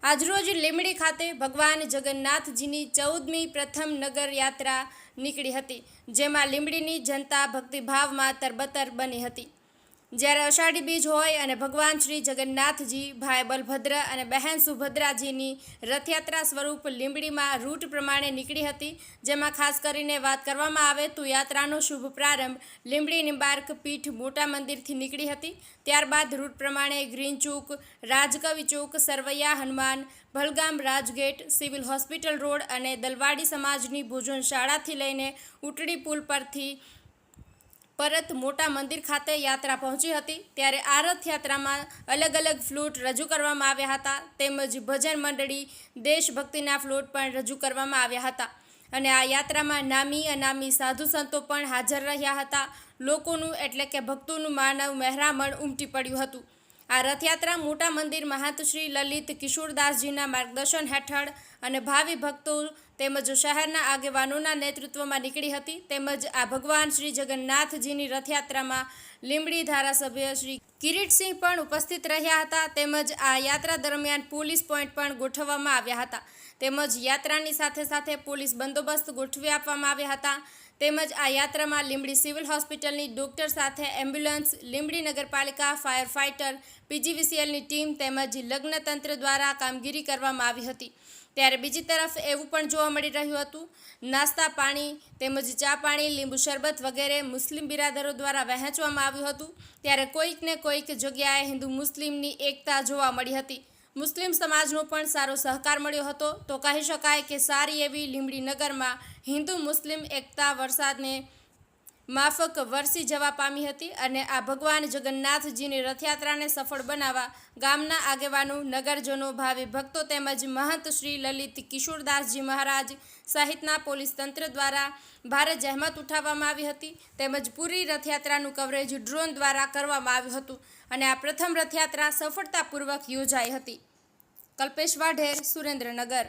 આજરોજ લીંબડી ખાતે ભગવાન જગન્નાથજીની 14મી પ્રથમ નગર યાત્રા નીકળી હતી, જેમાં લીંબડીની જનતા ભક્તિભાવમાં તરબતર બની હતી। જ્યારે અષાઢી બીજ હોય અને ભગવાન શ્રી જગન્નાથજી, ભાઈ બલભદ્ર અને બહેન સુભદ્રાજીની રથયાત્રા સ્વરૂપ લીંબડીમાં રૂટ પ્રમાણે નીકળી હતી, જેમાં ખાસ કરીને વાત કરવામાં આવે તો યાત્રાનો શુભ પ્રારંભ લીંબડી નિંબાર્ક પીઠ મોટા મંદિરથી નીકળી હતી। ત્યારબાદ રૂટ પ્રમાણે ગ્રીન ચોક, રાજકવિ ચોક, Sarvaiya Hanuman, Bhalgam Rajgate, civil hospital road અને દલવાડી સમાજની ભોજન શાળાથી લઈને ઉટડી પુલ પરથી પરત મોટા મંદિર ખાતે યાત્રા પહોંચી હતી। ત્યારે આ રથયાત્રામાં અલગ અલગ ફ્લોટ રજૂ કરવામાં આવ્યા હતા, તેમજ ભજન મંડળી, દેશભક્તિના ફ્લોટ પણ રજૂ કરવામાં આવ્યા હતા અને આ યાત્રામાં નામી અનામી સાધુ સંતો પણ હાજર રહ્યા હતા। લોકોનું એટલે કે ભક્તોનું માનવ મહેરામણ ઉમટી પડ્યું હતું। આ રથયાત્રા મોટા મંદિર મહંત શ્રી લલિત કિશોરદાસજીના માર્ગદર્શન હેઠળ અને ભાવિ ભક્તો તેમજ શહેરના આગેવાનોના નેતૃત્વમાં નીકળી હતી। તેમજ આ ભગવાન શ્રી જગન્નાથજીની રથયાત્રામાં લીંબડી ધારાસભ્ય શ્રી કિરીટસિંહ પણ ઉપસ્થિત રહ્યા હતા। તેમજ આ યાત્રા દરમિયાન પોલીસ પોઈન્ટ પણ ગોઠવવામાં આવ્યા હતા। તેમજ યાત્રાની સાથે સાથે પોલીસ બંદોબસ્ત ગોઠવી આપવામાં આવ્યા હતા। તેમજ આ યાત્રામાં લીંબડી સિવિલ હોસ્પિટલની ડોક્ટર સાથે એમ્બ્યુલન્સ, લીંબડી નગરપાલિકા, ફાયર ફાઇટર, પીજીવીસીએલની ટીમ તેમજ લગ્ન તંત્ર દ્વારા કામગીરી કરવામાં આવી હતી। ત્યારે બીજી તરફ એવું પણ જોવા મળી રહ્યું હતું, નાસ્તા પાણી તેમજ ચા પાણી, લીંબુ શરબત વગેરે મુસ્લિમ બિરાદરો દ્વારા વહેંચવામાં આવ્યું હતું। ત્યારે કોઈક ને કોઈક જગ્યાએ હિન્દુ મુસ્લિમની એકતા જોવા મળી હતી। મુસ્લિમ સમાજનો પણ સારો સહકાર મળ્યો હતો, તો કહી શકાય કે સારી એવી લીંબડી નગરમાં હિન્દુ મુસ્લિમ એકતા વરસાદને માફક વરસી જવા પામી હતી અને આ ભગવાન જગન્નાથજીની રથયાત્રાને સફળ બનાવવા ગામના આગેવાનો, નગરજનો, ભાવિ ભક્તો તેમજ મહંત શ્રી લલિત કિશોરદાસજી મહારાજ સહિતના પોલીસ તંત્ર દ્વારા ભારે જહેમત ઉઠાવવામાં આવી હતી। તેમજ પૂરી રથયાત્રાનું કવરેજ ડ્રોન દ્વારા કરવામાં આવ્યું હતું અને આ પ્રથમ રથયાત્રા સફળતાપૂર્વક યોજાઈ હતી। કલ્પેશ વાઢેર, સુરેન્દ્રનગર।